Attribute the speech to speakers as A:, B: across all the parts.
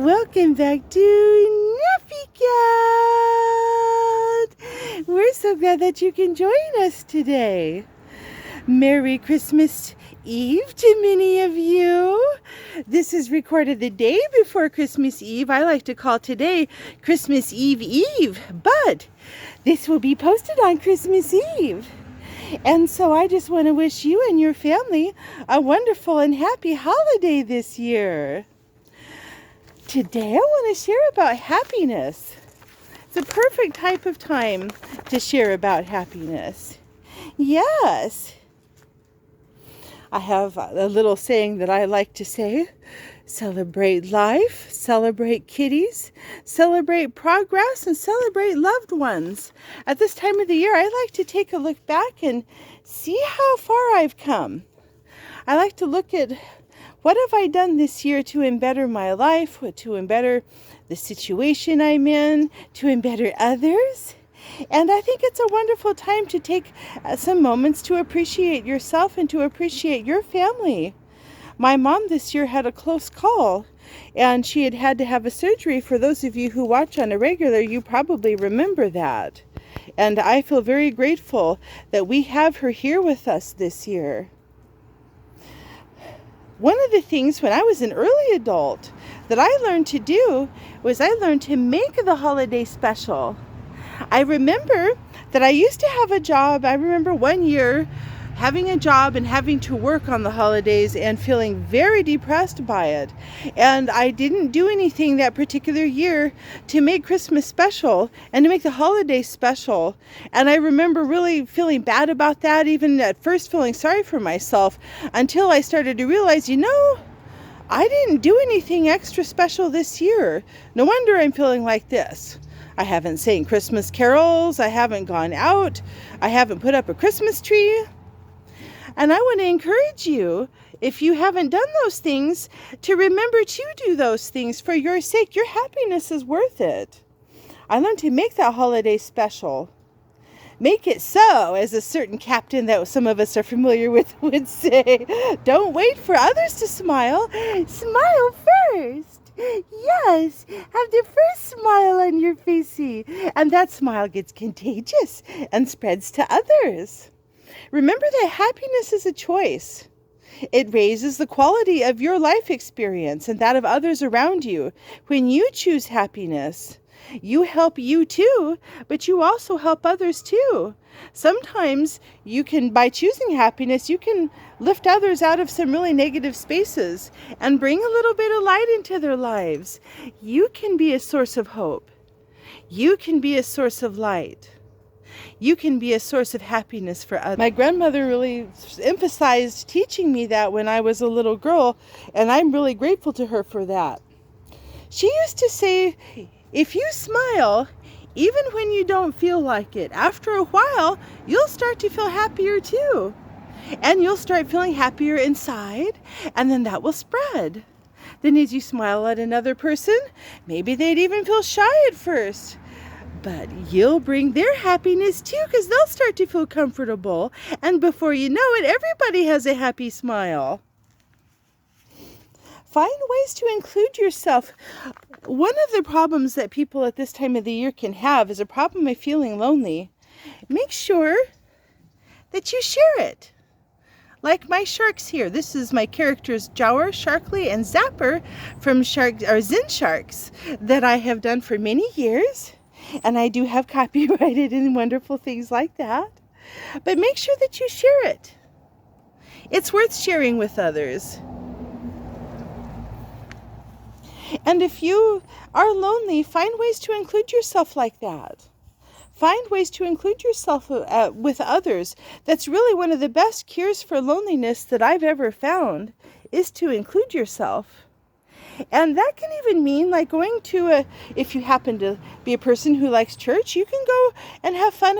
A: Welcome back to Nappy Cat. We're so glad that you can join us today. Merry Christmas Eve to many of you. This is recorded the day before Christmas Eve. I like to call today Christmas Eve, but this will be posted on Christmas Eve. And so I just want to wish you and your family a wonderful and happy holiday this year. Today I want to share about happiness. It's a perfect type of time to share about happiness. Yes. I have a little saying that I like to say. Celebrate life, celebrate kitties, celebrate progress, and celebrate loved ones. At this time of the year, I like to take a look back and see how far I've come. I like to look at what have I done this year to embetter my life, to embetter the situation I'm in, to embetter others. And I think it's a wonderful time to take some moments to appreciate yourself and to appreciate your family. My mom this year had a close call, and she had to have a surgery. For those of you who watch on a regular, you probably remember that. And I feel very grateful that we have her here with us this year. One of the things when I was an early adult that I learned to do was I learned to make the holiday special. I remember that I used to have a job. I remember one year having a job and having to work on the holidays and feeling very depressed by it. And I didn't do anything that particular year to make Christmas special and to make the holidays special. And I remember really feeling bad about that, even at first feeling sorry for myself, until I started to realize, I didn't do anything extra special this year. No wonder I'm feeling like this. I haven't sang Christmas carols. I haven't gone out. I haven't put up a Christmas tree. And I want to encourage you, if you haven't done those things, to remember to do those things for your sake. Your happiness is worth it. I learned to make that holiday special. Make it so, as a certain captain that some of us are familiar with would say. Don't wait for others to smile. Smile first. Yes, have the first smile on your facey. And that smile gets contagious and spreads to others. Remember that happiness is a choice. It raises the quality of your life experience and that of others around you. When you choose happiness, you help you too, but you also help others too. Sometimes by choosing happiness, you can lift others out of some really negative spaces and bring a little bit of light into their lives. You can be a source of hope. You can be a source of light. You can be a source of happiness for others. My grandmother really emphasized teaching me that when I was a little girl, and I'm really grateful to her for that. She used to say, if you smile, even when you don't feel like it, after a while, you'll start to feel happier too. And you'll start feeling happier inside, and then that will spread. Then as you smile at another person, maybe they'd even feel shy at first. But you'll bring their happiness too, because they'll start to feel comfortable. And before you know it, everybody has a happy smile. Find ways to include yourself. One of the problems that people at this time of the year can have is a problem of feeling lonely. Make sure that you share it. Like my sharks here. This is my characters Jower, Sharkly, and Zapper from Zen Sharks that I have done for many years. And I do have copyrighted and wonderful things like that. But make sure that you share it. It's worth sharing with others. And if you are lonely, find ways to include yourself like that. Find ways to include yourself with others. That's really one of the best cures for loneliness that I've ever found, is to include yourself. And that can even mean like going to if you happen to be a person who likes church, you can go and have fun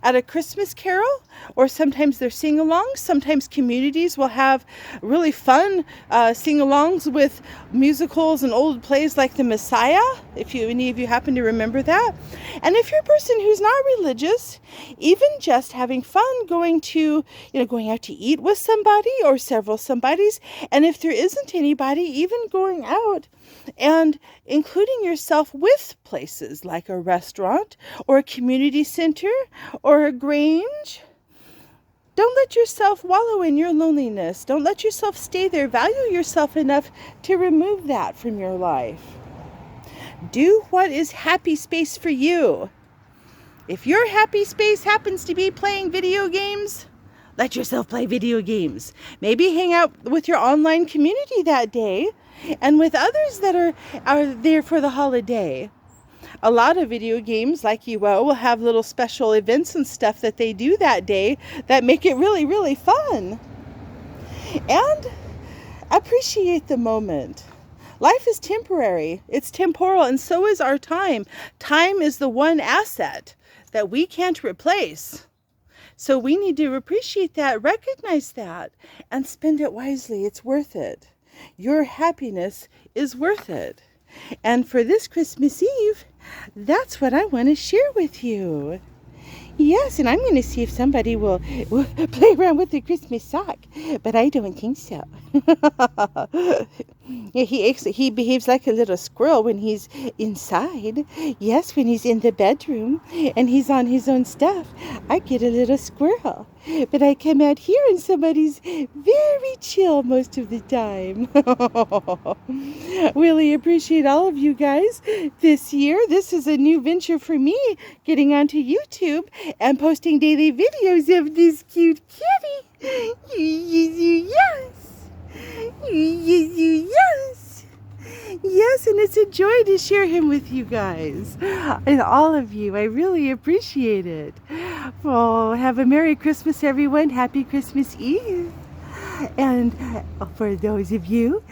A: at a Christmas carol, or sometimes they're sing-alongs. Sometimes communities will have really fun sing-alongs with musicals and old plays like The Messiah, if any of you happen to remember that. And if you're a person who's not religious, even just having fun going out to eat with somebody or several somebodies, and if there isn't anybody, even going out and including yourself with places like a restaurant or a community center or a grange. Don't let yourself wallow in your loneliness. Don't let yourself stay there. Value yourself enough to remove that from your life. Do what is happy space for you. If your happy space happens to be playing video games, let yourself play video games. Maybe hang out with your online community that day and with others that are there for the holiday. A lot of video games like UO will have little special events and stuff that they do that day that make it really, really fun. And appreciate the moment. Life is temporary. It's temporal, and so is our time. Time is the one asset that we can't replace. So we need to appreciate that, recognize that, and spend it wisely. It's worth it. Your happiness is worth it. And for this Christmas Eve, that's what I want to share with you. Yes, and I'm going to see if somebody will play around with the Christmas sock, but I don't think so. Yeah, he behaves like a little squirrel when he's inside. Yes, when he's in the bedroom and he's on his own stuff, I get a little squirrel. But I come out here and somebody's very chill most of the time. Really appreciate all of you guys this year. This is a new venture for me, getting onto YouTube and posting daily videos of this cute kitty. Yes. Yes. Yes, and it's a joy to share him with you guys. And all of you. I really appreciate it. Well, have a Merry Christmas, everyone. Happy Christmas Eve. And for those of you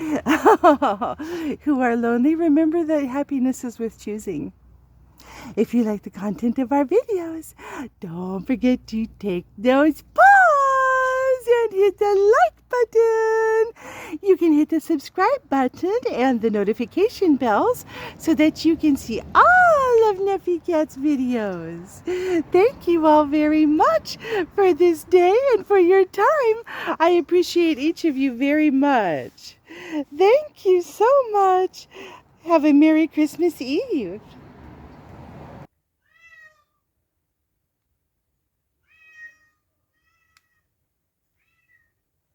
A: who are lonely, remember that happiness is worth choosing. If you like the content of our videos, don't forget to take those paws and hit the like button. You can hit the subscribe button and the notification bells so that you can see all of Nuffy Cat's videos. Thank you all very much for this day and for your time. I appreciate each of you very much. Thank you so much. Have a Merry Christmas Eve.